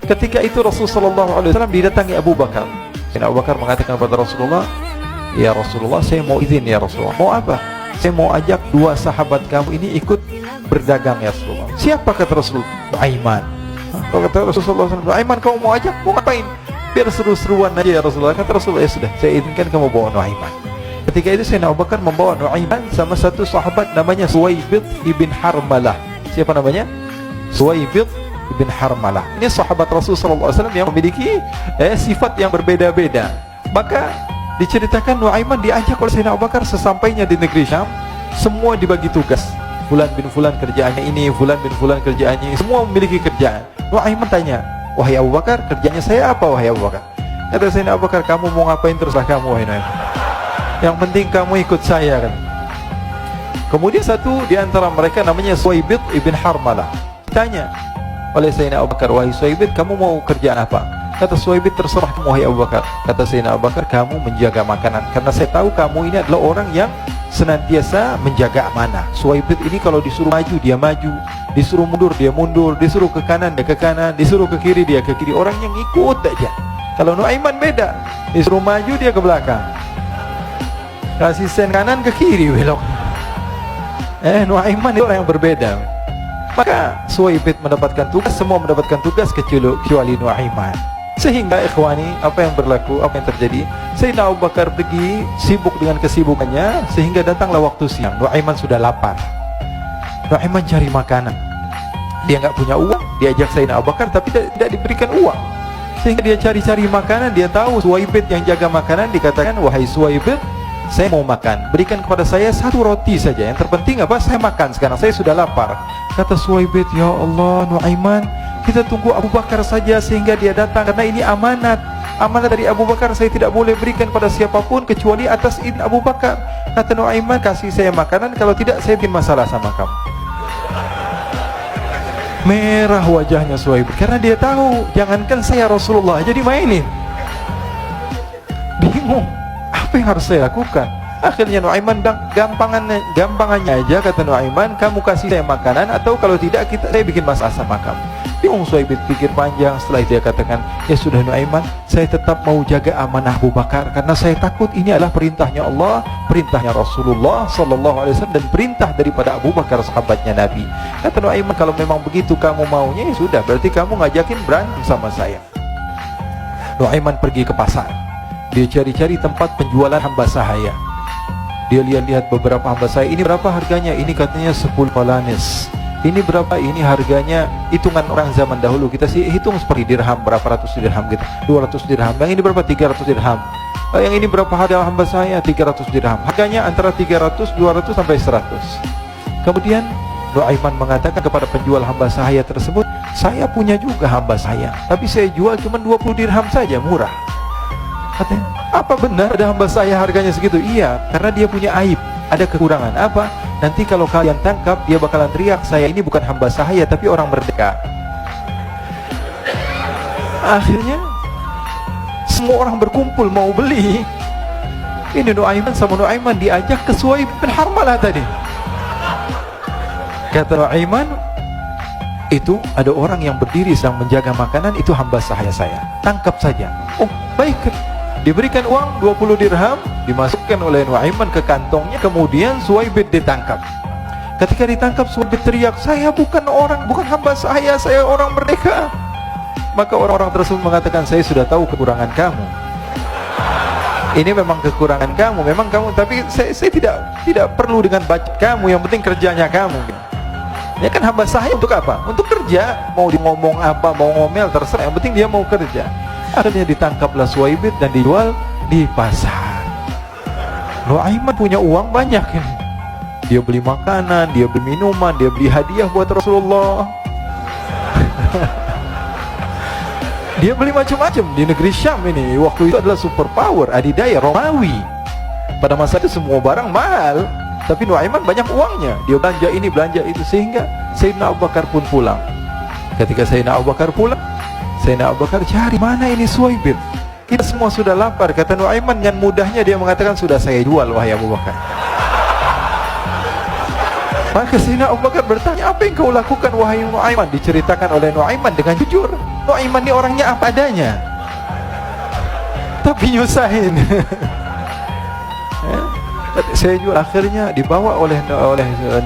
Ketika itu Rasulullah SAW didatangi Abu Bakar. Sayyidina Abu Bakar mengatakan kepada Rasulullah, "Ya Rasulullah, saya mau izin ya Rasulullah." "Mau apa?" "Saya mau ajak dua sahabat kamu ini ikut berdagang ya Rasulullah." "Siapa?" kata Rasulullah. "Nu'aiman." Kata Rasulullah SAW, "Nu'aiman kamu mau ajak? Mau ngapain?" "Biar seru-seruan aja ya Rasulullah." Kata Rasulullah, "Ya sudah, saya izinkan kamu bawa Nu'aiman." Ketika itu Sayyidina Abu Bakar membawa Nu'aiman sama satu sahabat namanya Suwaibid ibn Harmalah. Siapa namanya? Suwaibid ibn Harmalah. Ini sahabat Rasulullah SAW yang memiliki sifat yang berbeda-beda. Maka diceritakan Nu'aiman diajak oleh Sayyidina Abu Bakar. Sesampainya di negeri Syam, semua dibagi tugas. Fulan bin Fulan kerjaannya ini, Fulan bin Fulan kerjaannya ini, semua memiliki kerjaan. Nu'aiman tanya, "Wahai Abu Bakar, kerjanya saya apa wahai Abu Bakar?" Kata Sayyidina Abu Bakar, "Kamu mau ngapain terserah kamu wahai Nu'aiman. Yang penting kamu ikut saya," kan. Kemudian satu di antara mereka namanya Suwaibid ibn Harmalah. Tanya oleh Sayyidina Abu Bakar, "Wahai Suwaibid, kamu mau kerjaan apa?" Kata Suwaibid, "Terserah kamu wahai Abu Bakar." Kata Sayyidina Abu Bakar, "Kamu menjaga makanan, karena saya tahu kamu ini adalah orang yang senantiasa menjaga amanah." Suwaibid ini kalau disuruh maju dia maju, disuruh mundur dia mundur, disuruh ke kanan dia ke kanan, disuruh ke kiri dia ke kiri. Orang yang ikut aja. Kalau Nu'aiman beda, disuruh maju dia ke belakang, kasih sen kanan ke kiri belok. Nu'aiman itu orang yang berbeda. Maka Suwaibid mendapatkan tugas, semua mendapatkan tugas kecuali Nu'aiman. Sehingga ikhwani, apa yang berlaku, apa yang terjadi, Sayyidina Abu Bakar pergi sibuk dengan kesibukannya, sehingga datanglah waktu siang. Nu'aiman sudah lapar. Nu'aiman cari makanan. Dia nggak punya uang, diajak Sayyidina Abu Bakar tapi tidak diberikan uang. Sehingga dia cari-cari makanan. Dia tahu Suwaibid yang jaga makanan. Dikatakan, "Wahai Suwaibid, saya mau makan, berikan kepada saya satu roti saja. Yang terpenting apa? Saya makan sekarang, saya sudah lapar." Kata Suwaibid, "Ya Allah Nu'aiman, kita tunggu Abu Bakar saja sehingga dia datang, karena ini amanat. Amanat dari Abu Bakar, saya tidak boleh berikan pada siapapun kecuali atas izin Abu Bakar." Kata Nu'aiman, "Kasih saya makanan, kalau tidak saya bikin masalah sama kamu." Merah wajahnya Suwaibid, karena dia tahu jangankan saya Rasulullah jadi mainin. Bingung, apa yang harus saya lakukan? Akhirnya Nu'aiman bilang, gampangannya aja, kata Nu'aiman, "Kamu kasih saya makanan, atau kalau tidak saya bikin masalah sama kamu." Bingung Suwaibid, pikir panjang. Setelah dia katakan, "Ya sudah Nu'aiman, saya tetap mau jaga amanah Abu Bakar, karena saya takut ini adalah perintahnya Allah, perintahnya Rasulullah SAW, dan perintah daripada Abu Bakar sahabatnya Nabi." Kata Nu'aiman, "Kalau memang begitu kamu maunya, ya sudah, berarti kamu ngajakin berantem sama saya." Nu'aiman pergi ke pasar. Dia cari-cari tempat penjualan hamba sahaya. Dia lihat-lihat beberapa hamba sahaya. Ini berapa harganya? Ini katanya 10 falanis. Ini berapa? Ini harganya, hitungan orang zaman dahulu, kita sih hitung seperti dirham, berapa ratus dirham gitu, 200 dirham. Yang ini berapa? 300 dirham. Yang ini berapa harga hamba saya? 300 dirham. Harganya antara 300, 200 sampai 100. Kemudian Nu'aiman mengatakan kepada penjual hamba sahaya tersebut, "Saya punya juga hamba saya, tapi saya jual cuma 20 dirham saja, murah." Katanya, "Apa benar ada hamba saya harganya segitu?" "Iya, karena dia punya aib, ada kekurangan." "Apa?" "Nanti kalau kalian tangkap, dia bakalan teriak, 'Saya ini bukan hamba sahaya, tapi orang merdeka.'" Akhirnya semua orang berkumpul mau beli. Ini Nu'aiman sama Nu'aiman diajak ke Suwaibid bin Harmalah tadi. Kata Nu'aiman, "Itu ada orang yang berdiri sedang menjaga makanan, itu hamba sahaya saya, tangkap saja." "Oh baik." Diberikan uang 20 dirham, dimasukkan oleh Nu'aiman ke kantongnya. Kemudian Suwaibid ditangkap. Ketika ditangkap, Suwaibid teriak, "Saya bukan hamba saya orang merdeka." Maka orang-orang tersebut mengatakan, "Saya sudah tahu kekurangan kamu. Ini memang kekurangan kamu, memang kamu, tapi saya tidak perlu dengan budget kamu, yang penting kerjanya kamu." Ya kan, hamba saya untuk apa? Untuk kerja. Mau di ngomong apa, mau ngomel, terserah, yang penting dia mau kerja. Akhirnya ditangkaplah Suwaibid dan dijual di pasar. Nu'aiman punya uang banyak ini. Dia beli makanan, dia beli minuman, dia beli hadiah buat Rasulullah. Dia beli macam-macam di negeri Syam ini. Waktu itu adalah superpower, adidaya Romawi. Pada masa itu semua barang mahal, tapi Nu'aiman banyak uangnya. Dia belanja ini, belanja itu, sehingga Sayyidina Abu Bakar pun pulang. Ketika Sayyidina Abu Bakar pulang, Sayyidina Abu Bakar cari, "Mana ini Suwaibid? Kita semua sudah lapar." Kata Nu'aiman dengan mudahnya dia mengatakan, "Sudah saya jual wahai Abu Bakar." Maka Sayyidina Abu Bakar bertanya, "Apa yang kau lakukan wahai Nu'aiman?" Diceritakan oleh Nu'aiman dengan jujur. Nuaiman ini orangnya apa adanya, tapi nyusahin. Saya juga akhirnya dibawa oleh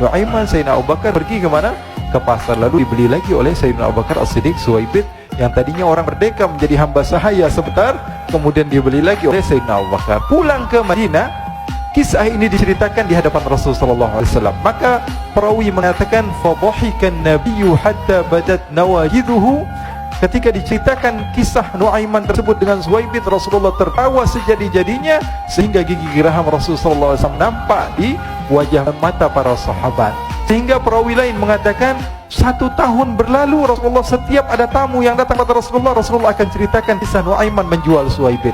Nuaiman, Sayyidina Abu Bakar pergi kemana? Ke pasar, lalu dibeli lagi oleh Sayyidina Abu Bakar As-Siddiq Suwaibit, yang tadinya orang merdeka menjadi hamba sahaya sebentar, kemudian dibeli lagi oleh Sayyidina Abu Bakar. Pulang ke Madinah, kisah ini diceritakan di hadapan Rasulullah SAW. Maka perawi mengatakan, fadhahikan nabiyyu hatta badat nawajiduhu. Ketika diceritakan kisah Nuaiman tersebut dengan Suwaibit, Rasulullah tertawa sejadi-jadinya sehingga gigi geraham Rasulullah SAW nampak di wajah mata para sahabat. Sehingga perawi lain mengatakan 1 tahun berlalu, Rasulullah setiap ada tamu yang datang kepada Rasulullah, Rasulullah akan ceritakan kisah Nuaiman menjual Suwaibit.